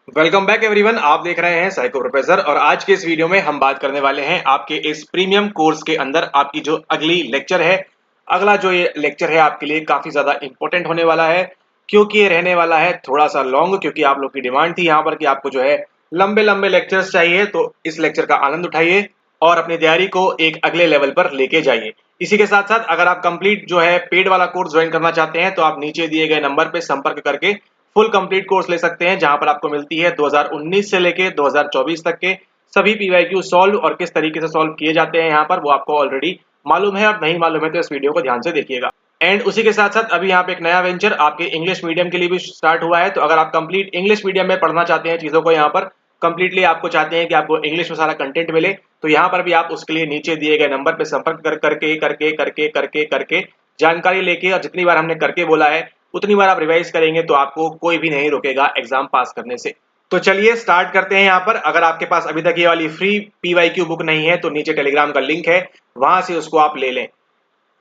Welcome back everyone. आप देख रहे हैं साइको प्रोफेसर और आज के इस वीडियो में हम बात करने वाले हैं आपके इस प्रीमियम कोर्स के अंदर आपकी जो अगली लेक्चर है। अगला जो ये लेक्चर है आपके लिए काफी ज्यादा इंपॉर्टेंट होने वाला है, क्योंकि ये रहने वाला है थोड़ा सा लॉन्ग, क्योंकि आप लोग की डिमांड थी यहाँ पर कि आपको जो है लंबे लंबे लेक्चर्स चाहिए। तो इस लेक्चर का आनंद उठाइए और अपनी तैयारी को एक अगले लेवल पर लेके जाइए। इसी के साथ साथ अगर आप कंप्लीट जो है पेड वाला कोर्स ज्वाइन करना चाहते हैं तो आप नीचे दिए गए नंबर पे संपर्क करके फुल कंप्लीट कोर्स ले सकते हैं, जहां पर आपको मिलती है 2019 से लेके 2024 तक के सभी पीवाईक्यू सॉल्व और किस तरीके से सॉल्व किए जाते हैं यहाँ पर वो आपको ऑलरेडी मालूम है। और नहीं मालूम है तो इस वीडियो को ध्यान से देखिएगा। एंड उसी के साथ साथ अभी यहाँ पे एक नया वेंचर आपके इंग्लिश मीडियम के लिए भी स्टार्ट हुआ है। तो अगर आप कंप्लीट इंग्लिश मीडियम में पढ़ना चाहते हैं चीजों को, यहाँ पर कंप्लीटली आपको चाहते हैं कि आपको इंग्लिश में सारा कंटेंट मिले, तो यहाँ पर भी आप उसके लिए नीचे दिए गए नंबर पे संपर्क करके जानकारी लेके, और जितनी बार हमने करके बोला है उतनी बार आप रिवाइज करेंगे तो आपको कोई भी नहीं रोकेगा एग्जाम पास करने से। तो चलिए स्टार्ट करते हैं। यहाँ पर अगर आपके पास अभी तक ये वाली फ्री पीवाईक्यू बुक नहीं है तो नीचे टेलीग्राम का लिंक है, वहां से उसको आप ले लें।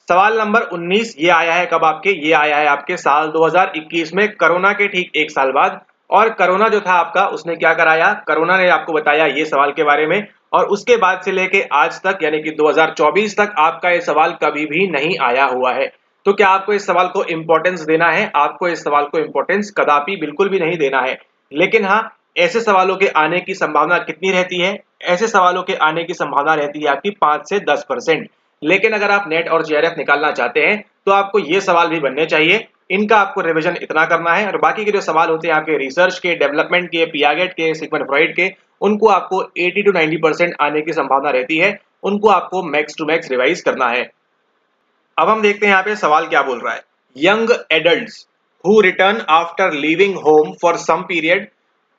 सवाल नंबर 19 ये आया है कब आपके, ये आया है आपके साल 2021 में, कोरोना के ठीक एक साल बाद। और कोरोना जो था आपका उसने क्या कराया, कोरोना ने आपको बताया ये सवाल के बारे में, और उसके बाद से लेके आज तक यानी कि 2024 तक आपका ये सवाल कभी भी नहीं आया हुआ है। तो क्या आपको इस सवाल को इंपॉर्टेंस देना है? आपको इस सवाल को इंपॉर्टेंस कदापि बिल्कुल भी नहीं देना है। लेकिन हाँ, ऐसे सवालों के आने की संभावना कितनी रहती है? ऐसे सवालों के आने की संभावना रहती है आपकी 5 से 10%। लेकिन अगर आप नेट और जेआरएफ निकालना चाहते हैं तो आपको ये सवाल भी बनने चाहिए। इनका आपको रिवीजन इतना करना है, और बाकी के जो सवाल होते हैं आपके रिसर्च के, डेवलपमेंट के, पियागेट के, सिगमंड फ्रॉइड के, उनको आपको 80 to 90% आने की संभावना रहती है। उनको आपको मैक्स टू मैक्स रिवाइज करना है। अब हम देखते हैं यहाँ पे सवाल क्या बोल रहा है। Young adults who return after leaving home for some period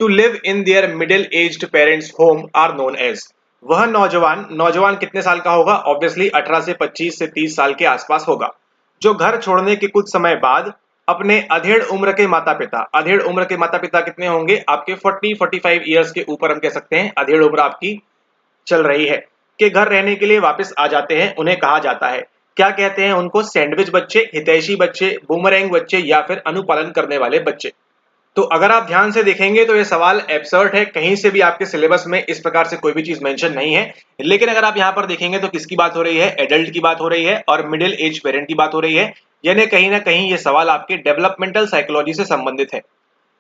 to live in their middle aged parents home are known as. वह नौजवान, नौजवान कितने साल का होगा? ऑब्वियसली 18 से 25 से 30 साल के आसपास होगा, जो घर छोड़ने के कुछ समय बाद अपने अधेड़ उम्र के माता पिता, अधेड़ उम्र के माता पिता कितने होंगे आपके? 40-45 ईयर्स के ऊपर हम कह सकते हैं अधेड़ उम्र आपकी चल रही है, के घर रहने के लिए वापस आ जाते हैं। उन्हें कहा जाता है, क्या कहते हैं उनको? सैंडविच बच्चे, हितैषी बच्चे, बूमरैंग बच्चे, या फिर अनुपालन करने वाले बच्चे। तो अगर आप ध्यान से देखेंगे तो ये सवाल एब्सर्ड है, कहीं से भी आपके सिलेबस में इस प्रकार से कोई भी चीज मेंशन नहीं है। लेकिन अगर आप यहाँ पर देखेंगे तो किसकी बात हो रही है? एडल्ट की बात हो रही है और मिडिल एज पेरेंट की बात हो रही है। यानी कहीं ना कहीं ये सवाल आपके डेवलपमेंटल साइकोलॉजी से संबंधित है।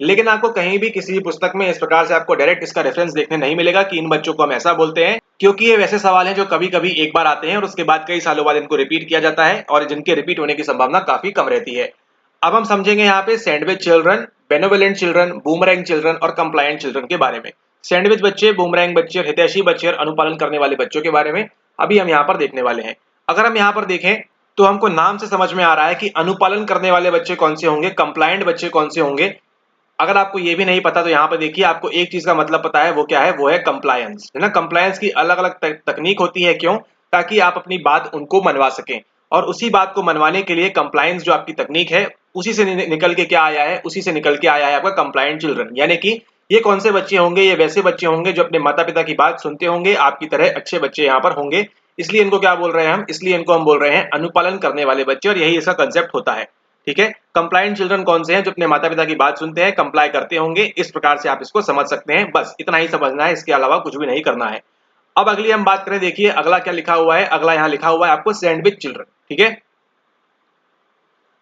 लेकिन आपको कहीं भी किसी भी पुस्तक में इस प्रकार से आपको डायरेक्ट इसका रेफरेंस देखने नहीं मिलेगा कि इन बच्चों को हम ऐसा बोलते हैं, क्योंकि ये वैसे सवाल हैं जो कभी कभी एक बार आते हैं और उसके बाद कई सालों बाद इनको रिपीट किया जाता है, और जिनके रिपीट होने की संभावना काफी कम रहती है। अब हम समझेंगे यहाँ पे sandwich children, benevolent children, boomerang children और कंप्लायंट चिल्ड्रन के बारे में। सैंडविच बच्चे, बूमरैंग बच्चे और हितैषी बच्चे और अनुपालन करने वाले बच्चों के बारे में अभी हम यहाँ पर देखने वाले हैं। अगर हम यहाँ पर देखें तो हमको नाम से समझ में आ रहा है कि अनुपालन करने वाले बच्चे कौन से होंगे, कंप्लायंट बच्चे कौन से होंगे। अगर आपको ये भी नहीं पता तो यहाँ पे देखिए, आपको एक चीज का मतलब पता है, वो क्या है? वो है कंप्लायंस, है ना। कंप्लायंस की अलग अलग तकनीक होती है, क्यों? ताकि आप अपनी बात उनको मनवा सकें, और उसी बात को मनवाने के लिए कंप्लायंस जो आपकी तकनीक है उसी से निकल के क्या आया है? उसी से निकल के आया है आपका कंप्लायंट चिल्ड्रन। यानी कि ये कौन से बच्चे होंगे? ये वैसे बच्चे होंगे जो अपने माता पिता की बात सुनते होंगे, आपकी तरह अच्छे बच्चे यहाँ पर होंगे। इसलिए इनको क्या बोल रहे हैं हम? इसलिए इनको हम बोल रहे हैं अनुपालन करने वाले बच्चे, और यही इसका कंसेप्ट होता है। ठीक है। कंप्लायंट चिल्ड्रन कौन से हैं? जो अपने माता पिता की बात सुनते हैं, कंप्लाई करते होंगे। इस प्रकार से आप इसको समझ सकते हैं, बस इतना ही समझना है, इसके अलावा कुछ भी नहीं करना है। अब अगली हम बात करें, देखिए अगला क्या लिखा हुआ है। अगला यहाँ लिखा हुआ है आपको सैंडविच चिल्ड्रन। ठीक है।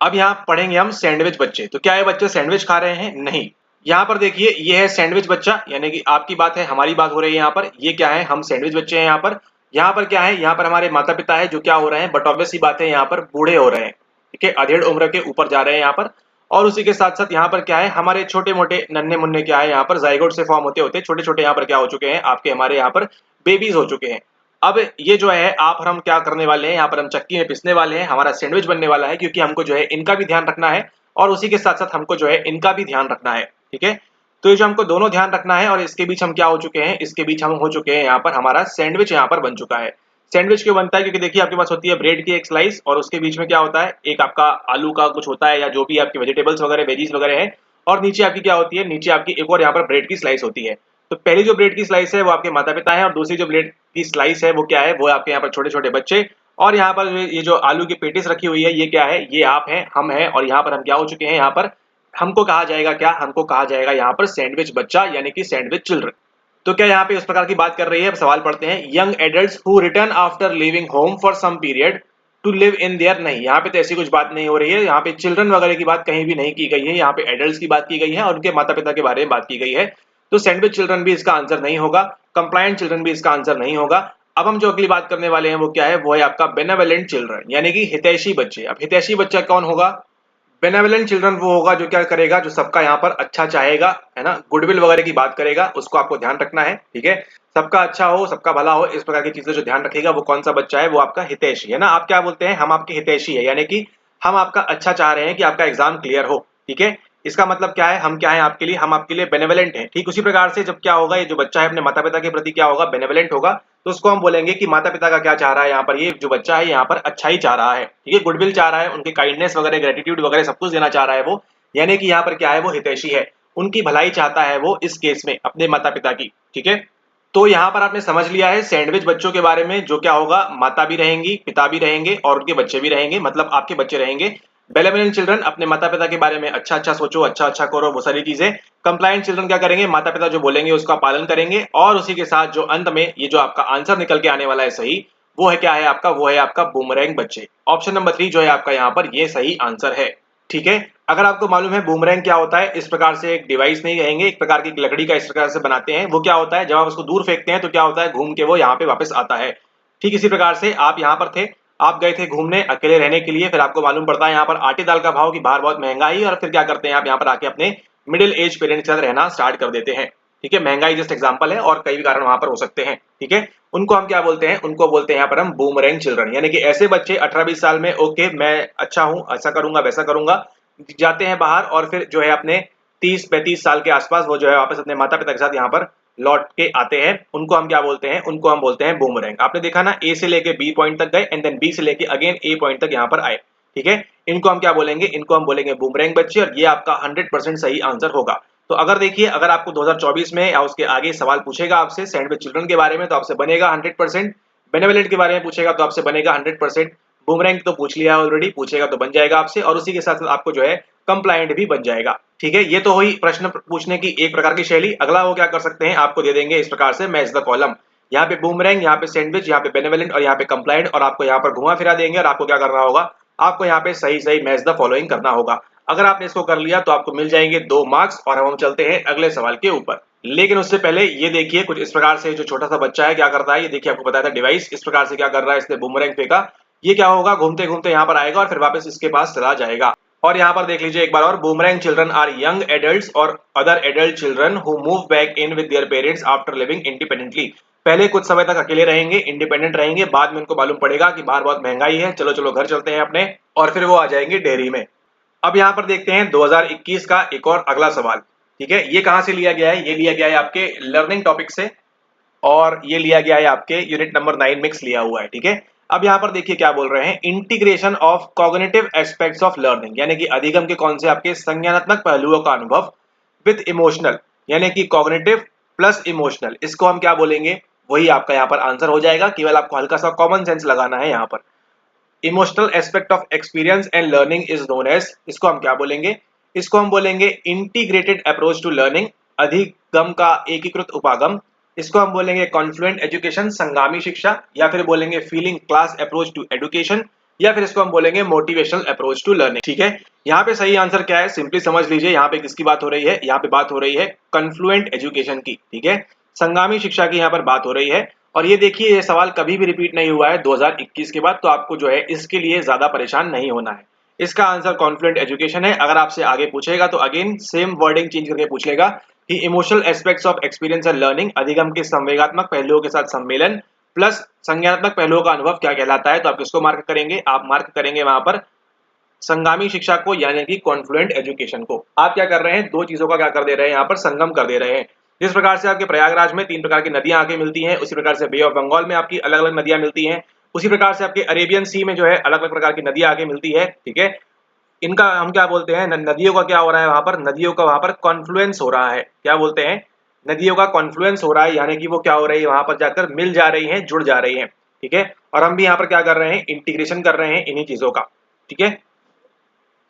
अब यहाँ पढ़ेंगे हम सैंडविच बच्चे। तो क्या ये बच्चे सैंडविच खा रहे हैं? नहीं। यहाँ पर देखिए ये है सैंडविच बच्चा, यानी कि आपकी बात है, हमारी बात हो रही है यहाँ पर। ये क्या है? हम सैंडविच बच्चे हैं यहाँ पर। यहाँ पर क्या है? यहाँ पर हमारे माता पिता है जो क्या हो रहे हैं? बट ऑब्वियस सी बात है, यहाँ पर बूढ़े हो रहे हैं। ठीक है, अधेड़ उम्र के ऊपर जा रहे हैं यहाँ पर। और उसी के साथ साथ यहाँ पर क्या है? हमारे छोटे मोटे नन्हे मुन्ने क्या है यहाँ पर? जाइगोट से फॉर्म होते होते छोटे छोटे यहाँ पर क्या हो चुके हैं? आपके हमारे यहाँ पर बेबीज हो चुके हैं। अब ये जो है आप और हम क्या करने वाले हैं? यहाँ पर हम चक्की में पिसने वाले हैं, हमारा सैंडविच बनने वाला है, क्योंकि हमको जो है इनका भी ध्यान रखना है और उसी के साथ साथ हमको जो है इनका भी ध्यान रखना है। ठीक है। तो ये जो हमको दोनों ध्यान रखना है, और इसके बीच हम क्या हो चुके हैं? इसके बीच हम हो चुके हैं यहाँ पर, हमारा सैंडविच यहाँ पर बन चुका है। सैंडविच क्यों बनता है? क्योंकि देखिए आपके पास होती है ब्रेड की एक स्लाइस, और उसके बीच में क्या होता है? एक आपका आलू का कुछ होता है, या जो भी आपकी वेजिटेबल्स वगैरह, वेजीज वगैरह है। और नीचे आपकी क्या होती है? नीचे आपकी एक और यहाँ पर ब्रेड की स्लाइस होती है। तो पहली जो ब्रेड की स्लाइस है वो आपके माता पिता है, और दूसरी जो ब्रेड की स्लाइस है वो क्या है? वो आपके यहाँ पर छोटे छोटे बच्चे। और यहाँ पर ये जो आलू की पेटिस रखी हुई है, ये क्या है? ये आप हैं, हम हैं, और यहाँ पर हम क्या हो चुके हैं? यहाँ पर हमको कहा जाएगा क्या, हमको कहा जाएगा यहाँ पर सैंडविच बच्चा यानी कि सैंडविच चिल्ड्रन। तो क्या यहाँ पे उस प्रकार की बात कर रही है? अब सवाल पढ़ते हैं, young adults who return after living home for some period to live in their, नहीं यहाँ पे तो ऐसी कुछ बात नहीं हो रही है, यहाँ पे चिल्ड्रन वगैरह की बात कहीं भी नहीं की गई है, यहाँ पे एडल्ट्स की बात की गई है और उनके माता पिता के बारे में बात की गई है। तो सैंडविच चिल्ड्रन भी इसका आंसर नहीं होगा, कंप्लायंट चिल्ड्रन भी इसका आंसर नहीं होगा। अब हम जो अगली बात करने वाले हैं वो क्या है? वो है आपका बेनेवोलेंट चिल्ड्रन यानी कि हितैषी बच्चे। अब हितैषी बच्चा कौन होगा? बेनेवोलेंट चिल्ड्रन वो होगा जो क्या करेगा, जो सबका यहाँ पर अच्छा चाहेगा, है ना, गुडविल वगैरह की बात करेगा, उसको आपको ध्यान रखना है, ठीक है। सबका अच्छा हो, सबका भला हो, इस प्रकार की चीजें जो ध्यान रखेगा वो कौन सा बच्चा है? वो आपका हितैषी है ना। आप क्या बोलते हैं? हम आपके हितैषी है, यानी कि हम आपका अच्छा चाह रहे हैं कि आपका एग्जाम क्लियर हो, ठीक है। इसका मतलब क्या है? हम क्या है आपके लिए? हम आपके लिए बेनेवोलेंट हैं। ठीक उसी प्रकार से जब क्या होगा, ये जो बच्चा है अपने माता पिता के प्रति क्या होगा? बेनेवोलेंट होगा। तो उसको हम बोलेंगे कि माता पिता का क्या चाह रहा है यहाँ पर? ये जो बच्चा है यहाँ पर अच्छा ही चाह रहा है, ठीक है, गुडविल चाह रहा है, उनके काइंडनेस वगैरह, ग्रेटिट्यूड वगैरह सब कुछ देना चाह रहा है वो, यानी कि यहाँ पर क्या है? वो हितैषी है, उनकी भलाई चाहता है वो इस केस में अपने माता पिता की, ठीक है। तो यहाँ पर आपने समझ लिया है सैंडविच बच्चों के बारे में, जो क्या होगा, माता भी रहेंगी, पिता भी रहेंगे और उनके बच्चे भी रहेंगे, मतलब आपके बच्चे रहेंगे। बेनेवोलेंट चिल्ड्रन अपने माता पिता के बारे में अच्छा अच्छा सोचो, अच्छा अच्छा करो, वो सारी चीजें। कंप्लायंट चिल्ड्रन क्या करेंगे? माता पिता जो बोलेंगे उसका पालन करेंगे, और उसी के साथ जो अंत में ये जो आपका आंसर निकल के आने वाला है सही, वो है क्या है आपका? वो है आपका बूमरैंग बच्चे। ऑप्शन नंबर 3 जो है आपका यहाँ पर ये सही आंसर है, ठीक है। अगर आपको मालूम है बूमरैंग क्या होता है, इस प्रकार से एक डिवाइस नहीं कहेंगे, एक प्रकार की लकड़ी का इस प्रकार से बनाते हैं। वो क्या होता है, जब आप उसको दूर फेंकते हैं तो क्या होता है? घूम के वो यहाँ पे वापस आता है। ठीक इसी प्रकार से आप यहाँ पर थे, आप गए थे घूमने अकेले रहने के लिए, फिर आपको मालूम पड़ता है यहाँ पर आटे दाल का भाव की बाहर बहुत महंगाई है, और फिर क्या करते हैं आप? यहाँ पर आके अपने मिडिल एज पेरेंट्स के साथ रहना स्टार्ट कर देते हैं, ठीक है। महंगाई जस्ट एग्जांपल है, और कई भी कारण वहां पर हो सकते हैं, ठीक है। उनको हम क्या बोलते हैं? उनको बोलते हैं यहाँ पर हम बूमरैंग चिल्ड्रन, यानी कि ऐसे बच्चे 18-20 साल में ओके मैं अच्छा हूं, ऐसा करूंगा वैसा करूंगा, जाते हैं बाहर, और फिर जो है अपने 30-35 साल के आसपास वो जो है वापस अपने माता पिता के साथ यहाँ पर लौट के आते हैं। उनको हम क्या बोलते हैं? उनको हम बोलते हैं बूमरैंग। आपने देखा ना, ए से लेके बी पॉइंट तक गए एंड देन बी से लेके अगेन ए पॉइंट तक यहाँ पर आए, ठीक है। इनको हम क्या बोलेंगे? इनको हम बोलेंगे बूमरैंग बच्चे, और ये आपका 100% सही आंसर होगा। तो अगर देखिए, अगर आपको 2024 में या उसके आगे सवाल पूछेगा आपसे सैंडविच चिल्ड्रन के बारे में, तो आपसे बनेगा 100%, बेनेवोलेंट के बारे में पूछेगा तो आपसे बनेगा 100%, बूमरैंग तो पूछ लिया ऑलरेडी, पूछेगा तो बन जाएगा आपसे, और उसी के साथ साथ आपको जो है कंप्लायंट भी बन जाएगा, ठीक है। ये तो हुई प्रश्न पूछने की एक प्रकार की शैली। अगला वो क्या कर सकते हैं? आपको दे देंगे इस प्रकार से मैच द कॉलम, यहाँ पे बूमरैंग, यहाँ पे सैंडविच, यहाँ पे बेनेवोलेंट और यहाँ पे कंप्लायंट, और आपको यहाँ पर घुमा फिरा देंगे, और आपको क्या करना होगा? आपको यहाँ पे सही सही मैच द फॉलोइंग करना होगा। अगर आपने इसको कर लिया तो आपको मिल जाएंगे 2 मार्क्स, और हम चलते हैं अगले सवाल के ऊपर। लेकिन उससे पहले ये देखिए, कुछ इस प्रकार से जो छोटा सा बच्चा है क्या करता है, ये देखिए आपको बताया था डिवाइस इस प्रकार से क्या कर रहा है, इसने बूमरैंग फेंका, ये क्या होगा? घूमते घूमते यहाँ पर आएगा और फिर वापस इसके पास चला जाएगा। और यहाँ पर देख लीजिए एक बार और, boomerang children are young adults और other adult children who move back in with their parents after living independently. पहले कुछ समय तक अकेले रहेंगे, इंडिपेंडेंट रहेंगे, बाद में उनको मालूम पड़ेगा कि बाहर बहुत महंगाई है, चलो चलो घर चलते हैं अपने, और फिर वो आ जाएंगे डेयरी में। अब यहाँ पर देखते हैं 2021 का एक और अगला सवाल, ठीक है। ये कहाँ से लिया गया है? ये लिया गया है आपके लर्निंग टॉपिक से, और ये लिया गया है आपके यूनिट नंबर 9 मिक्स लिया हुआ है, ठीक है। अब यहाँ पर देखिए क्या बोल रहे हैं, integration of cognitive aspects of learning, यानी कि अधिगम के कौन से आपके संज्ञानात्मक पहलुओं का अनुभव विद इमोशनल, यानी कि कॉग्निटिव प्लस इमोशनल, इसको हम क्या बोलेंगे? वही आपका यहाँ पर आंसर हो जाएगा, केवल आपको हल्का सा कॉमन सेंस लगाना है यहाँ पर। Emotional aspect of experience and learning is known as, इसको हम क्या बोलेंगे? इसको हम बोलेंगे इंटीग्रेटेड अप्रोच टू लर्निंग, अधिगम का एकीकृत उपागम। इसको हम बोलेंगे कॉन्फ्लुएंट एजुकेशन, संगामी शिक्षा, या फिर बोलेंगे feeling class approach to education, या फिर इसको हम बोलेंगे मोटिवेशनल अप्रोच टू लर्निंग, ठीक है। यहाँ पे सही आंसर क्या है? सिंपली समझ लीजिए, यहाँ पे किसकी बात हो रही है? यहाँ पे बात हो रही है कॉन्फ्लुएंट एजुकेशन की, ठीक है, संगामी शिक्षा की यहाँ पर बात हो रही है। और ये देखिए, ये सवाल कभी भी रिपीट नहीं हुआ है 2021 के बाद, तो आपको जो है इसके लिए ज्यादा परेशान नहीं होना है। इसका आंसर कॉन्फ्लुएंट एजुकेशन है। अगर आपसे आगे पूछेगा तो अगेन सेम वर्डिंग चेंज करके पूछ लेगा कि emotional aspects of experience and learning, अधिगम के संवेगात्मक पहलुओं के साथ सम्मेलन प्लस संज्ञानात्मक पहलुओं का अनुभव क्या कहलाता है? तो आप किसको मार्क करेंगे? आप मार्क करेंगे वहां पर संगामी शिक्षा को, यानी कि कॉन्फ्लुएंट एजुकेशन को। आप क्या कर रहे हैं? दो चीजों का क्या कर दे रहे हैं? यहाँ पर संगम कर दे रहे हैं। जिस प्रकार से आपके प्रयागराज में 3 प्रकार की नदियां आके मिलती हैं, उसी प्रकार से बे ऑफ बंगाल में आपकी अलग अलग नदियां मिलती हैं, उसी प्रकार से आपके अरेबियन सी में जो है अलग अलग प्रकार की नदियां आके मिलती है, ठीक है। इनका हम क्या बोलते हैं? नदियों का क्या हो रहा है वहां पर? नदियों का वहां पर कॉन्फ्लुएंस हो रहा है। क्या बोलते हैं? नदियों का कॉन्फ्लुएंस हो रहा है, यानी कि वो क्या हो रही है? वहां पर जाकर मिल जा रही है, जुड़ जा रही है, ठीक है। और हम भी यहाँ पर क्या कर रहे हैं? इंटीग्रेशन कर रहे हैं इन्हीं चीजों का, ठीक है।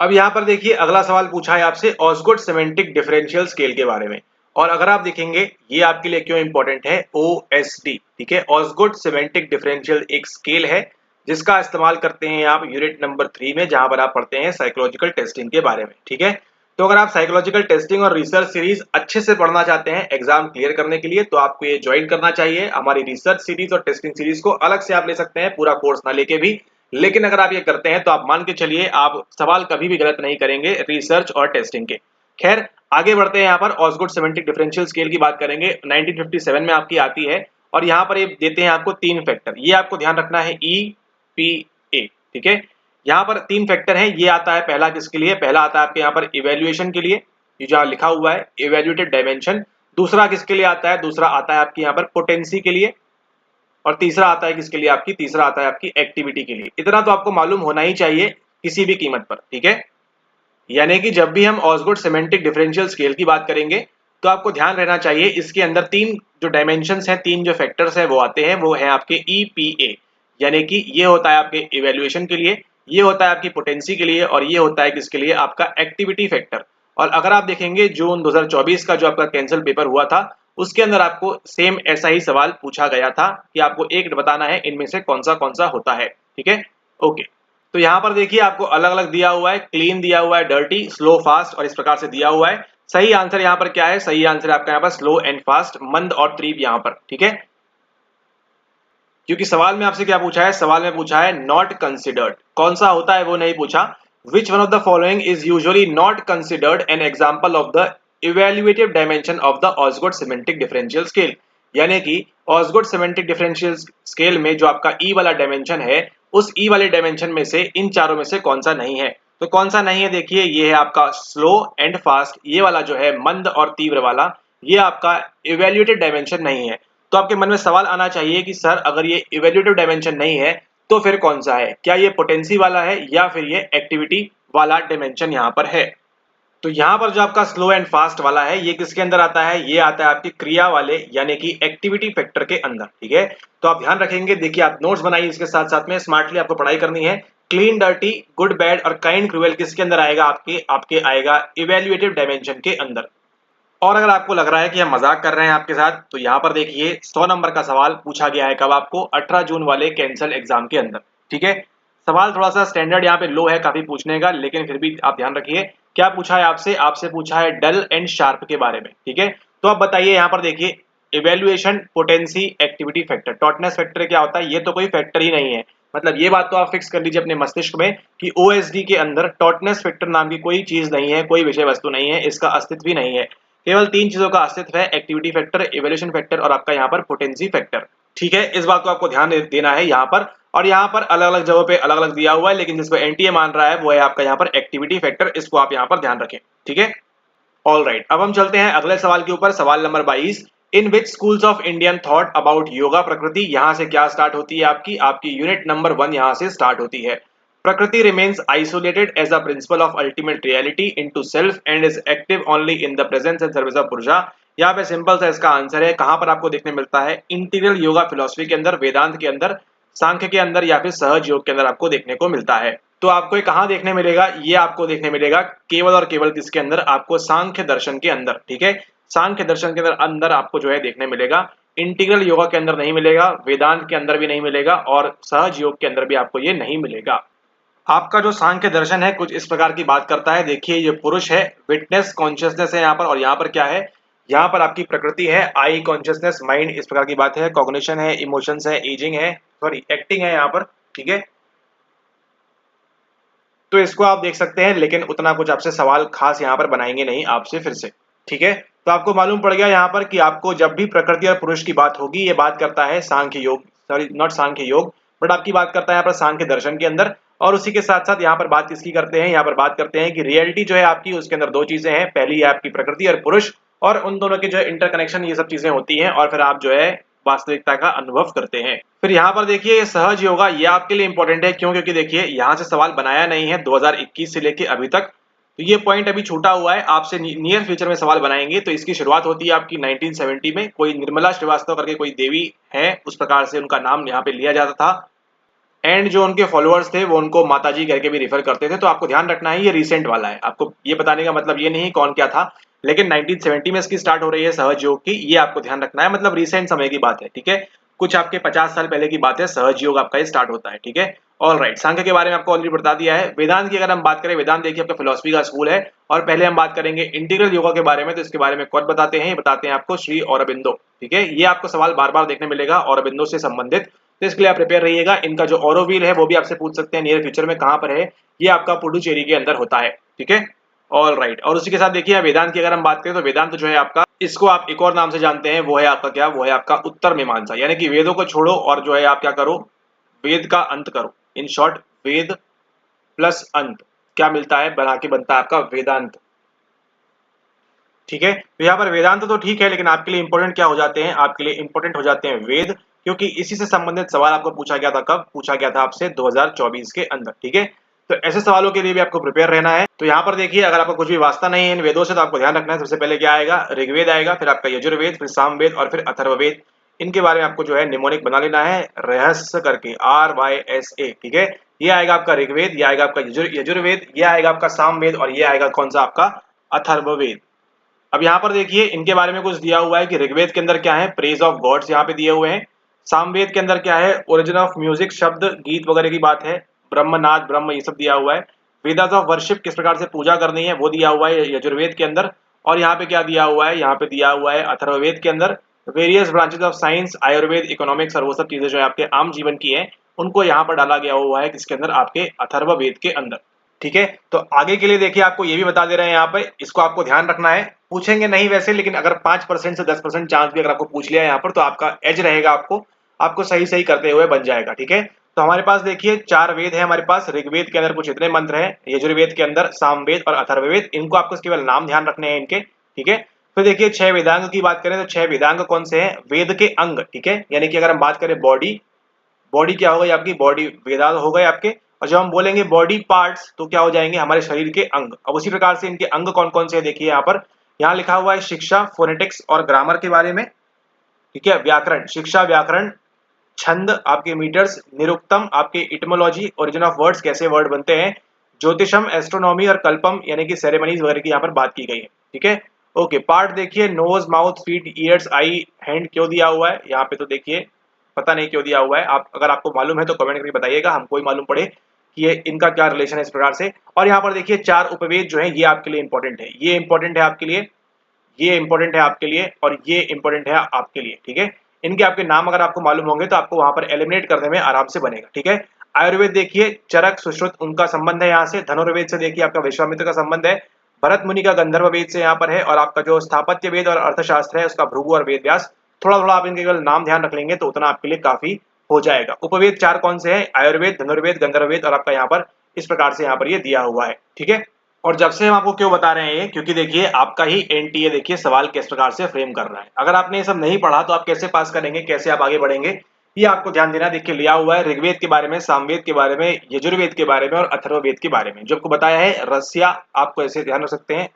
अब यहाँ पर देखिए अगला सवाल पूछा है आपसे ऑसगुड सिमेंटिक डिफरेंशियल स्केल के बारे में। और अगर आप देखेंगे ये आपके लिए क्यों इंपॉर्टेंट है, ओएसडी, ठीक है, ऑसगुड सिमेंटिक डिफरेंशियल एक स्केल है जिसका इस्तेमाल करते हैं आप यूनिट नंबर 3 में, जहां पर आप पढ़ते हैं साइकोलॉजिकल टेस्टिंग के बारे में, ठीक है। तो अगर आप साइकोलॉजिकल टेस्टिंग और रिसर्च सीरीज अच्छे से पढ़ना चाहते हैं एग्जाम क्लियर करने के लिए, तो आपको ये ज्वाइन करना चाहिए। हमारी रिसर्च सीरीज और टेस्टिंग सीरीज को अलग से आप ले सकते हैं, पूरा कोर्स ना लेके भी, लेकिन अगर आप ये करते हैं तो आप मान के चलिए आप सवाल कभी भी गलत नहीं करेंगे रिसर्च और टेस्टिंग के। खैर आगे बढ़ते हैं, यहाँ पर ऑसगुड सिमेंटिक डिफरेंशियल स्केल की बात करेंगे, 1957 में आपकी आती है। और यहाँ पर ये देते हैं आपको 3 फैक्टर, ये आपको ध्यान रखना है, EPA, ठीक है। यहाँ पर 3 फैक्टर हैं, ये आता है पहला किसके लिए, पहला आता है आपके यहाँ पर इवेल्युएशन के लिए, ये जहाँ लिखा हुआ है इवेल्युएटेड डायमेंशन। दूसरा किसके लिए आता है, दूसरा आता है आपके यहाँ पर पोटेंसी के लिए। और तीसरा आता है किसके लिए आपकी, तीसरा आता है आपकी एक्टिविटी के लिए। इतना तो आपको मालूम होना ही चाहिए किसी भी कीमत पर, ठीक है। यानी कि जब भी हम ऑसगुड सिमेंटिक डिफरेंशियल स्केल की बात करेंगे तो आपको ध्यान रहना चाहिए इसके अंदर 3 जो डायमेंशंस हैं, 3 जो फैक्टर्स हैं वो आते हैं, वो है आपके EPA। यानी कि ये होता है आपके इवेल्युएशन के लिए, ये होता है आपकी पोटेंसी के लिए, और ये होता है किसके लिए, आपका एक्टिविटी फैक्टर। और अगर आप देखेंगे जून 2024 का जो आपका कैंसल पेपर हुआ था उसके अंदर आपको सेम ऐसा ही सवाल पूछा गया था कि आपको एक बताना है इनमें से कौन सा होता है, ठीक है। ओके, तो यहाँ पर देखिए आपको अलग अलग दिया हुआ है, क्लीन दिया हुआ है, डर्टी, स्लो, फास्ट, और इस प्रकार से दिया हुआ है। सही आंसर यहाँ पर क्या है, सही आंसर आपका यहाँ पर स्लो एंड फास्ट, मंद और तीव्र यहाँ पर, ठीक है। क्योंकि सवाल में आपसे क्या पूछा है, सवाल में पूछा है नॉट कंसिडर्ड, कौन सा होता है वो नहीं पूछा। Which one of the following is usually not considered an example of the evaluative dimension of the Osgood semantic differential scale. यानी कि ऑसगुड सिमेंटिक डिफरेंशियल स्केल में जो आपका ई वाला डायमेंशन है, उस ई वाले डायमेंशन में से इन चारों में से कौन सा नहीं है। तो कौन सा नहीं है, देखिए ये है आपका स्लो एंड फास्ट, ये वाला जो है मंद और तीव्र वाला, ये आपका इवैल्यूएटेड डायमेंशन नहीं है। तो आपके मन में सवाल आना चाहिए कि सर अगर ये इवैल्यूएटिव डायमेंशन नहीं है तो फिर कौन सा है, क्या ये पोटेंसी वाला है या फिर ये एक्टिविटी वाला डायमेंशन यहाँ पर है। तो यहाँ पर जो आपका स्लो एंड फास्ट वाला है ये किसके अंदर आता है, ये आता है आपकी क्रिया वाले यानी कि एक्टिविटी फैक्टर के अंदर, ठीक है। तो आप ध्यान रखेंगे, देखिए आप नोट्स बनाइए इसके साथ साथ में, स्मार्टली आपको पढ़ाई करनी है। क्लीन, डर्टी, गुड, बैड और काइंड, क्रूएल किसके अंदर आएगा, आपके आएगा इवैल्यूएटिव डायमेंशन के अंदर। और अगर आपको लग रहा है कि हम मजाक कर रहे हैं आपके साथ, तो यहाँ पर देखिए 100 नंबर का सवाल पूछा गया है, कब आपको, 18 जून वाले कैंसल एग्जाम के अंदर, ठीक है। सवाल थोड़ा सा स्टैंडर्ड यहाँ पे लो है काफी पूछने का, लेकिन फिर भी आप ध्यान रखिए क्या पूछा है आपसे, आपसे पूछा है डल एंड शार्प के बारे में, ठीक है। तो आप बताइए यहाँ पर देखिए evaluation, potency, activity factor, tautness factor क्या होता है, ये तो कोई फैक्टर ही नहीं है। मतलब ये बात तो आप फिक्स कर लीजिए अपने मस्तिष्क में कि ओएसडी के अंदर टॉटनेस फैक्टर नाम की कोई चीज नहीं है, कोई विषय वस्तु नहीं है, इसका अस्तित्व ही नहीं है। केवल 3 चीजों का अस्तित्व है, एक्टिविटी फैक्टर, इवैल्यूएशन फैक्टर और आपका यहाँ पर पोटेंसी फैक्टर, ठीक है। इस बात को आपको ध्यान देना है यहाँ पर। और यहाँ पर अलग अलग जगहों पे अलग अलग दिया हुआ है, लेकिन जिसको एनटीए मान रहा है वो है आपका यहाँ पर एक्टिविटी फैक्टर, इसको आप यहाँ पर ध्यान रखें, ठीक है। ऑल राइट, अब हम चलते हैं अगले सवाल के ऊपर, सवाल number 22। In which schools of Indian thought about yoga प्रकृति, यहाँ से क्या स्टार्ट होती है आपकी यूनिट नंबर 1 यहाँ से स्टार्ट होती है। प्रकृति remains isolated as a principle of ultimate reality into self and is active only in the presence and service of पुरुषा। यहाँ पे सिंपल सा इसका आंसर है, कहां पर आपको देखने मिलता है, इंटीग्रल योगा फिलोसफी के अंदर, वेदांत के अंदर, सांख्य के अंदर या फिर सहज योग के अंदर आपको देखने को मिलता है। तो आपको ये कहां देखने मिलेगा, ये आपको देखने मिलेगा केवल और केवल किसके अंदर, आपको सांख्य दर्शन के अंदर, ठीक है। सांख्य दर्शन के अंदर आपको जो है देखने मिलेगा, इंटीग्रल योगा के अंदर नहीं मिलेगा, वेदांत के अंदर भी नहीं मिलेगा और सहज योग के अंदर भी आपको ये नहीं मिलेगा। आपका जो सांख्य दर्शन है कुछ इस प्रकार की बात करता है, देखिए ये पुरुष है, विटनेस कॉन्शियसनेस है यहाँ पर, और यहाँ पर क्या है, यहाँ पर आपकी प्रकृति है, आई कॉन्शियसनेस, माइंड, इस प्रकार की बात है, कॉग्निशन है, इमोशंस है, एजिंग है, सॉरी एक्टिंग है यहाँ पर, ठीक है। तो इसको आप देख सकते हैं, लेकिन उतना कुछ आपसे सवाल खास यहाँ पर बनाएंगे नहीं आपसे फिर से, ठीक है। तो आपको मालूम पड़ गया यहाँ पर कि आपको जब भी प्रकृति और पुरुष की बात होगी, ये बात करता है सांख्य योग, सॉरी नॉट सांख्य योग, बट आपकी बात करता है यहाँ पर सांख्य दर्शन के अंदर। और उसी के साथ साथ यहाँ पर बात किसकी करते हैं, यहाँ पर बात करते हैं कि रियलिटी जो है आपकी, उसके अंदर 2 चीजें हैं, पहली है आपकी प्रकृति और पुरुष, और उन दोनों के जो इंटरकनेक्शन, ये सब चीजें होती हैं, और फिर आप जो है वास्तविकता का अनुभव करते हैं। फिर यहाँ पर देखिए ये सहज योगा, ये आपके लिए इंपॉर्टेंट है, क्यों, क्योंकि देखिए यहाँ से सवाल बनाया नहीं है 2021 से लेके अभी तक, तो ये पॉइंट अभी छूटा हुआ है, आपसे नियर फ्यूचर में सवाल बनाएंगे। तो इसकी शुरुआत होती है आपकी 1970 में, कोई निर्मला श्रीवास्तव करके कोई देवी है, उस प्रकार से उनका नाम यहाँ पे लिया जाता था। एंड जो उनके फॉलोअर्स थे वो उनको माताजी करके भी रिफर करते थे। तो आपको ध्यान रखना है ये रिसेंट वाला है, आपको ये बताने का मतलब ये नहीं कौन क्या था, लेकिन 1970 में इसकी स्टार्ट हो रही है सहज योग की, ये आपको ध्यान रखना है, मतलब रिसेंट समय की बात है, ठीक है। कुछ आपके 50 साल पहले की बात है, सहज योग आपका ये स्टार्ट होता है, ठीक है। ऑल राइट, सांख्य के बारे में आपको ऑलरेडी बता दिया है। वेदांत की अगर हम बात करें, वेदांत देखिए आपका फिलोसफी का स्कूल है, और पहले हम बात करेंगे इंटीग्रल योगा के बारे में। तो इसके बारे में कौन बताते हैं, ये बताते हैं आपको श्री औरबिंदो, ठीक है। ये आपको सवाल बार बार देखने मिलेगा औरबिंदो से संबंधित, तो इसके लिए आप प्रिपेयर रहिएगा। इनका जो ऑरोविल है वो भी आपसे पूछ सकते हैं नियर फ्यूचर में कहां पर है, ये आपका पुडुचेरी के अंदर होता है, ठीक है। ऑल राइट, और उसी के साथ देखिए वेदांत की अगर हम बात करें तो वेदांत जो है आपका, इसको आप एक और नाम से जानते हैं, वो है आपका क्या, वो है आपका उत्तर मीमांसा, यानी कि वेदों को छोड़ो और जो है आप क्या करो, वेद का अंत करो। इन शॉर्ट, वेद प्लस अंत क्या मिलता है, बना के बनता है आपका वेदांत, ठीक है। तो यहाँ पर वेदांत तो ठीक है, लेकिन आपके लिए इंपॉर्टेंट क्या हो जाते हैं, आपके लिए इंपॉर्टेंट हो जाते हैं वेद, क्योंकि इसी से संबंधित सवाल आपको पूछा गया था। कब पूछा गया था आपसे, 2024 के अंदर, ठीक है। तो ऐसे सवालों के लिए भी आपको प्रिपेयर रहना है। तो यहाँ पर देखिए, अगर आपको कुछ भी वास्ता नहीं है इन वेदों से, तो आपको ध्यान रखना है, सबसे पहले क्या आएगा, ऋग्वेद आएगा, फिर आपका यजुर्वेद, फिर सामवेद और फिर अथर्ववेद। इनके बारे में आपको जो है निमोनिक बना लेना है, रहस्य करके, RYSA, ठीक है। ये आएगा आपका ऋग्वेद, ये आएगा आपका यजुर्वेद, ये आएगा आपका सामवेद, और ये आएगा कौन सा आपका, अथर्ववेद। अब यहाँ पर देखिए इनके बारे में कुछ दिया हुआ है कि ऋग्वेद के अंदर क्या है, प्रेज ऑफ गॉड्स यहाँ पे दिए हुए हैं। सामवेद के अंदर क्या है, ओरिजिन ऑफ म्यूजिक, शब्द गीत वगैरह की बात है, ब्रह्मनाद ब्रह्म ये सब दिया हुआ है। वेदास ऑफ वर्शिप, किस प्रकार से पूजा करनी है, वो दिया हुआ है यजुर्वेद के अंदर। और यहाँ पे क्या दिया हुआ है, यहाँ पे दिया हुआ है अथर्ववेद के अंदर, various branches of science, Ayurveda, economics और वो सब चीजें जो है आपके आम जीवन की है, उनको यहाँ पर डाला गया हुआ है किसके अंदर, आपके अथर्ववेद के अंदर, ठीक है। तो आगे के लिए देखिए आपको ये भी बता दे रहे हैं यहाँ पे, इसको आपको ध्यान रखना है, पूछेंगे नहीं वैसे, लेकिन अगर 5% से 10% चांस भी अगर आपको पूछ लिया यहाँ पर, तो आपका एज रहेगा, आपको आपको सही सही करते हुए बन जाएगा, ठीक है। तो हमारे पास देखिए 4 वेद है हमारे पास, ऋग्वेद के अंदर कुछ इतने मंत्र हैं, यजुर्वेद के अंदर सामवेद और अथर्ववेद, इनको आपको केवल नाम ध्यान रखने हैं इनके, ठीक है। फिर देखिए 6 वेदांग की बात करें तो 6 वेदांग कौन से हैं, वेद के अंग, ठीक है। यानी कि अगर हम बात करें बॉडी, बॉडी क्या हो गई आपकी, बॉडी वेदांत हो गए आपके। और जब हम बोलेंगे बॉडी पार्ट्स, तो क्या हो जाएंगे, हमारे शरीर के अंग। अब उसी प्रकार से इनके अंग कौन कौन से हैं, देखिए यहाँ पर, यहाँ लिखा हुआ है शिक्षा, फोनेटिक्स और ग्रामर के बारे में, ठीक है। व्याकरण, शिक्षा व्याकरण, छंद आपके मीटर्स, निरुक्तम आपके इटमोलॉजी, ओरिजिन ऑफ वर्ड्स कैसे वर्ड बनते हैं, ज्योतिषम एस्ट्रोनॉमी और कल्पम यानी कि सेरेमनीज वगैरह की यहाँ पर बात की गई है, ठीक है। ओके, पार्ट देखिए, nose mouth feet years I hand क्यों दिया हुआ है यहाँ पे, तो देखिए पता नहीं क्यों दिया हुआ है, आप अगर आपको मालूम है तो कमेंट करके बताइएगा, हमको ही मालूम पड़े कि ये इनका क्या रिलेशन है इस प्रकार से। और यहाँ पर देखिए 4 उपवेद जो है ये आपके लिए इंपॉर्टेंट है, ये इंपॉर्टेंट है आपके लिए, ये इंपॉर्टेंट है आपके लिए, और ये इंपॉर्टेंट है आपके लिए, ठीक है। इनके आपके नाम अगर आपको मालूम होंगे तो आपको वहां पर एलिमिनेट करने में आराम से बनेगा, ठीक है। आयुर्वेद देखिए, चरक सुश्रुत उनका संबंध है यहाँ से, धनुर्वेद से देखिए आपका विश्वामित्र का संबंध है, भरत मुनि का गंधर्व वेद से यहाँ पर है, और आपका जो स्थापत्य वेद और अर्थशास्त्र है उसका भृगु और वेद व्यास। थोड़ा थोड़ा आप इनके केवल नाम ध्यान रख लेंगे तो उतना आपके लिए काफी हो जाएगा। उपवेद 4 कौन से हैं, आयुर्वेद, धनुर्वेद, गंधर्ववेद और आपका यहाँ पर इस प्रकार से यहाँ पर ये दिया हुआ है, ठीक है। और जब से हम आपको क्यों बता रहे हैं ये, क्योंकि देखिए आपका ही एनटीए देखिए सवाल किस प्रकार से फ्रेम कर रहा है। अगर आपने ये सब नहीं पढ़ा तो आप कैसे पास करेंगे, कैसे आप आगे बढ़ेंगे, ये आपको ध्यान देना। देखिए लिया हुआ है ऋग्वेद के बारे में, सामवेद के बारे में, यजुर्वेद के बारे में और अथर्ववेद के बारे में, जो आपको बताया है रस्या, आपको ऐसे ध्यान रख सकते हैं,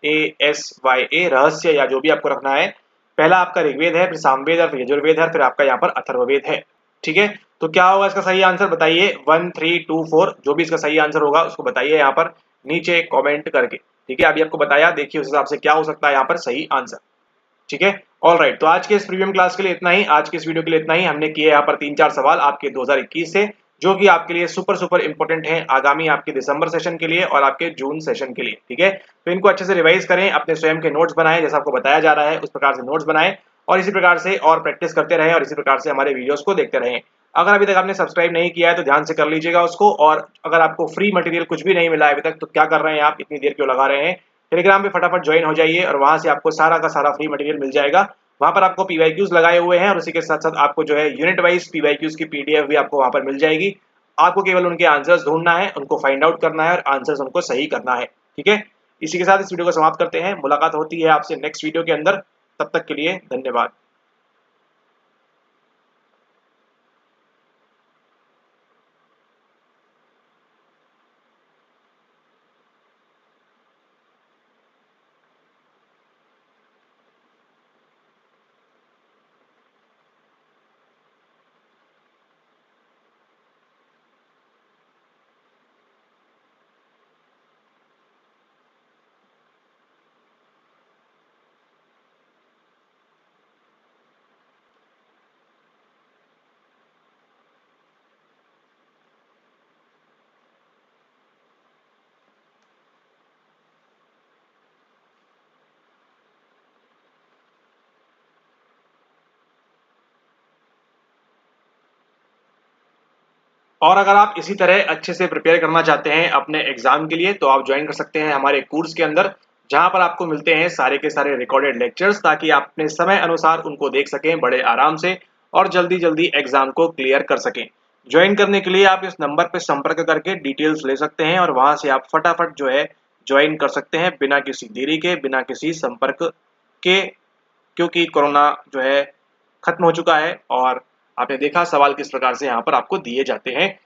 RASYA, रहस्य, या जो भी आपको रखना है। पहला आपका ऋग्वेद है, फिर सामवेद है, फिर यजुर्वेद है, फिर आपका यहाँ पर अथर्ववेद है, ठीक है। तो क्या होगा इसका सही आंसर बताइए, 1 3 2 4, जो भी इसका सही आंसर होगा उसको बताइए यहाँ पर नीचे कमेंट करके, ठीक है। अभी आपको बताया, देखिए उस हिसाब से क्या हो सकता है यहाँ पर सही आंसर, ठीक है। ऑल राइट, तो आज के इस प्रीमियम क्लास के लिए इतना ही, आज के इस वीडियो के लिए इतना ही। हमने किए यहाँ पर 3-4 सवाल आपके 2021 से, जो कि आपके लिए सुपर सुपर इंपॉर्टेंट हैं आगामी आपके दिसंबर सेशन के लिए और आपके जून सेशन के लिए, ठीक है। तो इनको अच्छे से रिवाइज करें, अपने स्वयं के नोट्स बनाएं, जैसा आपको बताया जा रहा है उस प्रकार से नोट्स बनाएं, और इसी प्रकार से और प्रैक्टिस करते रहें, और इसी प्रकार से हमारे वीडियोस को देखते रहें। अगर अभी तक आपने सब्सक्राइब नहीं किया है तो ध्यान से कर लीजिएगा उसको, और अगर आपको फ्री मटेरियल कुछ भी नहीं मिला है अभी तक तो क्या कर रहे हैं आप, इतनी देर क्यों लगा रहे हैं, टेलीग्राम पे फटाफट ज्वाइन हो जाइए, और वहां से आपको सारा का सारा फ्री मटेरियल मिल जाएगा। वहां पर आपको पीवाईक्यूज लगाए हुए हैं, और उसी के साथ साथ आपको जो है यूनिट वाइज पीवाईक्यूज की पीडीएफ भी आपको वहां पर मिल जाएगी। आपको केवल उनके आंसर्स ढूंढना है, उनको फाइंड आउट करना है और आंसर्स उनको सही करना है, ठीक है। इसी के साथ इस वीडियो को समाप्त करते हैं, मुलाकात होती है आपसे नेक्स्ट वीडियो के अंदर, तब तक के लिए धन्यवाद। और अगर आप इसी तरह अच्छे से प्रिपेयर करना चाहते हैं अपने एग्जाम के लिए तो आप ज्वाइन कर सकते हैं हमारे कोर्स के अंदर, जहां पर आपको मिलते हैं सारे के सारे रिकॉर्डेड लेक्चर्स, ताकि आप अपने समय अनुसार उनको देख सकें बड़े आराम से और जल्दी जल्दी एग्जाम को क्लियर कर सकें। ज्वाइन करने के लिए आप इस नंबर पर संपर्क करके डिटेल्स ले सकते हैं और वहां से आप फटाफट जो है ज्वाइन कर सकते हैं बिना किसी देरी के, बिना किसी संपर्क के, क्योंकि कोरोना जो है खत्म हो चुका है और आपने देखा सवाल किस प्रकार से यहाँ पर आपको दिए जाते हैं।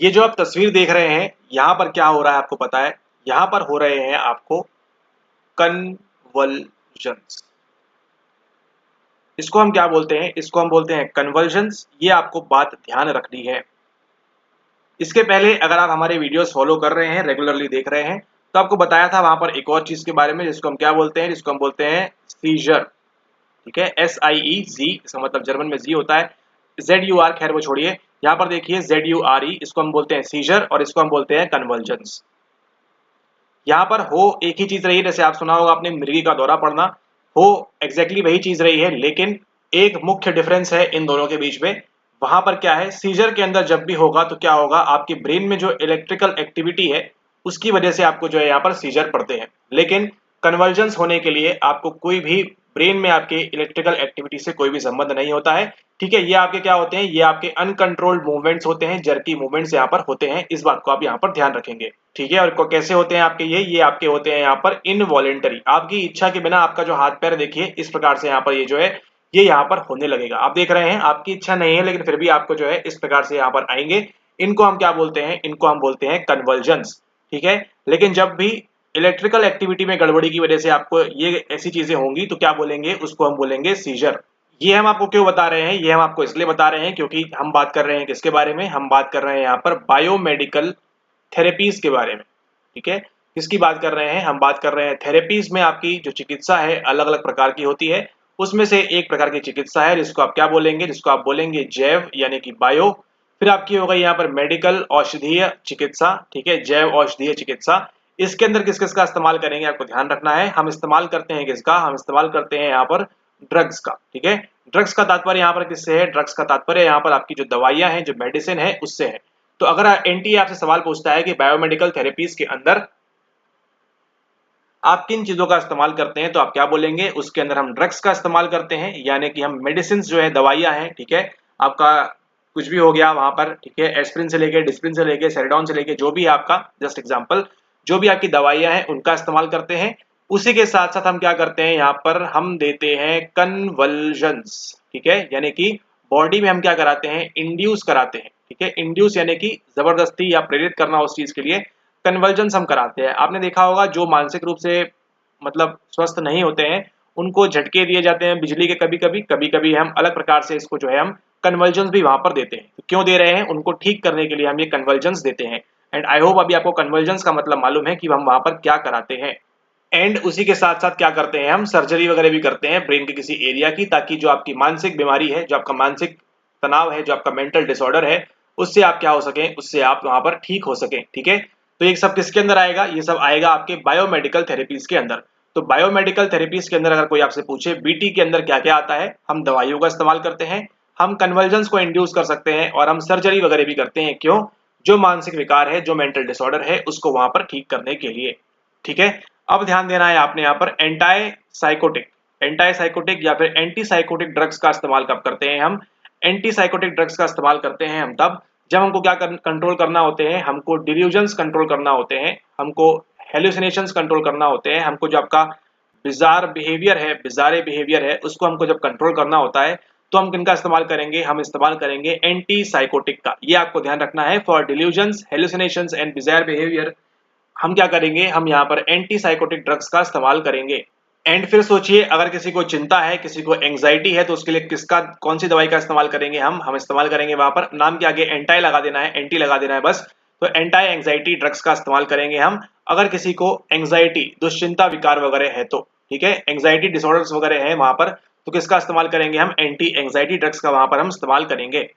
ये जो आप तस्वीर देख रहे हैं यहाँ पर क्या हो रहा है आपको पता है? यहाँ पर हो रहे हैं आपको कन्वल्जन्स। इसको हम क्या बोलते हैं? इसको हम बोलते हैं कन्वल्जन्स। ये आपको बात ध्यान रखनी है। इसके पहले अगर आप हमारे वीडियोस फॉलो कर रहे हैं, रेगुलरली देख रहे हैं, तो आपको बताया था वहां पर एक और चीज के बारे में जिसको हम क्या बोलते हैं? जिसको हम बोलते हैं सीजर। ठीक है, SIEZ, इसका मतलब जर्मन में जी होता है। ZUR, खैर वो छोड़िए, यहाँ पर देखिए ZURE, इसको हम बोलते हैं सीजर और इसको हम बोलते हैं कन्वर्जेंस। यहाँ पर हो एक ही चीज रही है, जैसे आप सुना होगा आपने मिर्गी का दौरा पड़ना, हो एग्जैक्टली वही चीज रही है, लेकिन एक मुख्य डिफरेंस है इन दोनों के बीच में। वहां पर क्या है, सीजर के अंदर जब भी होगा तो क्या होगा, आपके ब्रेन में जो इलेक्ट्रिकल एक्टिविटी है उसकी वजह से आपको जो है यहाँ पर सीजर पड़ते हैं। लेकिन कन्वर्जेंस होने के लिए आपको कोई भी ब्रेन में आपके इलेक्ट्रिकल एक्टिविटी से कोई भी संबंध नहीं होता है। ठीक है, ये आपके क्या होते हैं? ये आपके अनकंट्रोल्ड मूवमेंट्स होते हैं, जर्की मूवमेंट्स यहाँ पर होते हैं। इस बात को आप यहाँ पर ध्यान रखेंगे। ठीक है, और कैसे होते हैं आपके? ये आपके होते हैं यहाँ पर इनवॉलेंटरी। आपकी इच्छा के बिना आपका जो हाथ पैर देखिए इस प्रकार से यहाँ पर ये जो है ये यहाँ पर होने लगेगा। आप देख रहे हैं आपकी इच्छा नहीं है लेकिन फिर भी आपको जो है इस प्रकार से यहाँ पर आएंगे। इनको हम क्या बोलते हैं? इनको हम बोलते हैं कन्वर्जेंस। ठीक है, लेकिन जब भी इलेक्ट्रिकल एक्टिविटी में गड़बड़ी की वजह से आपको ये ऐसी चीजें होंगी तो क्या बोलेंगे? उसको हम बोलेंगे सीजर। ये हम आपको क्यों बता रहे हैं? ये हम आपको इसलिए बता रहे हैं क्योंकि हम बात कर रहे हैं किसके बारे में? हम बात कर रहे हैं यहाँ पर बायोमेडिकल थेरेपीज के बारे में। ठीक है, किसकी बात कर रहे हैं? हम बात कर रहे हैं थेरेपीज में आपकी जो चिकित्सा है अलग अलग प्रकार की होती है, उसमें से एक प्रकार की चिकित्सा है जिसको आप क्या बोलेंगे? जिसको आप बोलेंगे जैव यानी कि बायो। फिर आपकी हो गई यहाँ पर मेडिकल औषधीय चिकित्सा। ठीक है, जैव औषधीय चिकित्सा। इसके अंदर किस किस का इस्तेमाल करेंगे आपको ध्यान रखना है। हम इस्तेमाल करते हैं किसका? हम इस्तेमाल करते हैं यहाँ पर ड्रग्स का। ठीक है, ड्रग्स का तात्पर्य यहाँ पर किससे है? ड्रग्स का तात्पर्य यहाँ पर आपकी जो दवाइयां हैं, जो मेडिसिन है, उससे है। तो अगर एनटीए आपसे सवाल पूछता है कि बायोमेडिकल थेरेपीज के अंदर आप किन चीजों का इस्तेमाल करते हैं, तो आप क्या बोलेंगे? उसके अंदर हम ड्रग्स का इस्तेमाल करते हैं, यानी कि हम मेडिसिन जो है, दवाइयां हैं। ठीक है, आपका कुछ भी हो गया वहां पर, ठीक है, एस्प्रिन से लेके, डिस्प्रिन से लेके, सेरेडॉन से लेके, जो भी है आपका, जस्ट एग्जांपल, जो भी आपकी दवाइयां हैं उनका इस्तेमाल करते हैं। उसी के साथ साथ हम क्या करते हैं? यहाँ पर हम देते हैं कन्वल्जन्स। ठीक है, यानी कि बॉडी में हम क्या कराते हैं? इंड्यूस कराते हैं। ठीक है, इंड्यूस यानी कि जबरदस्ती या प्रेरित करना उस चीज के लिए, कन्वर्जेंस हम कराते हैं। आपने देखा होगा जो मानसिक रूप से मतलब स्वस्थ नहीं होते हैं उनको झटके दिए जाते हैं बिजली के, कभी कभी हम अलग प्रकार से इसको जो है हम कन्वर्जेंस भी वहां पर देते हैं। तो क्यों दे रहे हैं? उनको ठीक करने के लिए हम ये कन्वर्जेंस देते हैं। एंड आई होप अभी आपको कन्वर्जेंस का मतलब मालूम है कि हम वहां पर क्या कराते हैं। एंड उसी के साथ साथ क्या करते हैं? हम सर्जरी वगैरह भी करते हैं ब्रेन के किसी एरिया की, ताकि जो आपकी मानसिक बीमारी है, जो आपका मानसिक तनाव है, जो आपका मेंटल डिसऑर्डर है, उससे आप क्या हो सके, उससे आप वहां पर ठीक हो सके। ठीक है, तो ये सब किसके अंदर आएगा? ये सब आएगा आपके बायोमेडिकल थेरेपीज के अंदर। तो बायोमेडिकल थेरेपीज के अंदर अगर कोई आपसे पूछे बीटी के अंदर क्या क्या आता है, हम दवाइयों का इस्तेमाल करते हैं, हम कन्वर्जेंस को इंड्यूस कर सकते हैं और हम सर्जरी वगैरह भी करते हैं। क्यों? जो मानसिक विकार है, जो मेंटल डिसऑर्डर है, उसको वहां पर ठीक करने के लिए। ठीक है, अब ध्यान देना है आपने यहाँ पर एंटी साइकोटिक या फिर एंटी साइकोटिक ड्रग्स का इस्तेमाल कब करते हैं? हम एंटी साइकोटिक ड्रग्स का इस्तेमाल करते हैं हम तब जब हमको क्या कंट्रोल करना होते हैं, हमको डिल्यूजन्स कंट्रोल करना होते हैं, हमको हेलुसिनेशंस कंट्रोल करना होते हैं, हमको जो आपका बिजारे बिहेवियर है उसको हमको जब कंट्रोल करना होता है, तो हम किनका इस्तेमाल करेंगे? हम इस्तेमाल करेंगे एंटी साइकोटिक का। ये आपको ध्यान रखना है। For delusions, hallucinations and bizarre behaviour हम क्या करेंगे? हम यहाँ पर एंटी साइकोटिक ड्रग्स का इस्तेमाल करेंगे। एंड फिर सोचिए, अगर किसी को चिंता है, किसी को एंग्जाइटी है, तो उसके लिए किसका, कौन सी दवाई का इस्तेमाल करेंगे? हम इस्तेमाल करेंगे वहां पर, नाम के आगे एंटाई लगा देना है, एंटी लगा देना है बस। तो एंटाई एंग्जाइटी ड्रग्स का इस्तेमाल करेंगे हम अगर किसी को एंजाइटी, दुश्चिंता विकार वगैरह है तो, ठीक है, एंजाइटी डिसऑर्डर्स वगैरह है वहां पर, तो किसका इस्तेमाल करेंगे हम? एंटी एंजाइटी ड्रग्स का वहां पर हम इस्तेमाल करेंगे।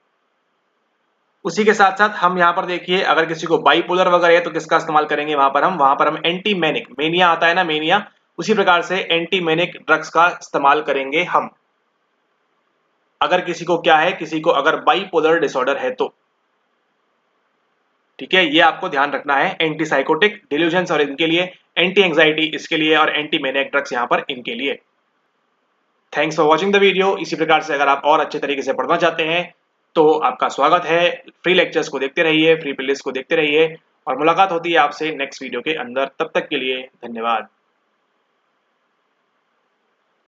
उसी के साथ साथ हम यहाँ पर देखिए, अगर किसी को बाइपोलर वगैरह है तो किसका इस्तेमाल करेंगे वहां पर हम एंटी मैनिक, मेनिया आता है ना, मेनिया, उसी प्रकार से एंटी मैनिक ड्रग्स का इस्तेमाल करेंगे हम। अगर किसी को क्या है, किसी को अगर बाइपोलर डिसऑर्डर है तो, ठीक है, ये आपको ध्यान रखना है। एंटी साइकोटिक डिल्यूजन्स और इनके लिए, एंटी एंजाइटी इसके लिए, और एंटी मैनिक ड्रग्स यहाँ पर इनके लिए। Thanks for watching the video. इसी प्रकार से अगर आप और अच्छे तरीके से पढ़ना चाहते हैं तो आपका स्वागत है। फ्री लेक्चर्स को देखते रहिए, फ्री प्लेलिस्ट को देखते रहिए, और मुलाकात होती है आपसे नेक्स्ट वीडियो के अंदर। तब तक के लिए धन्यवाद।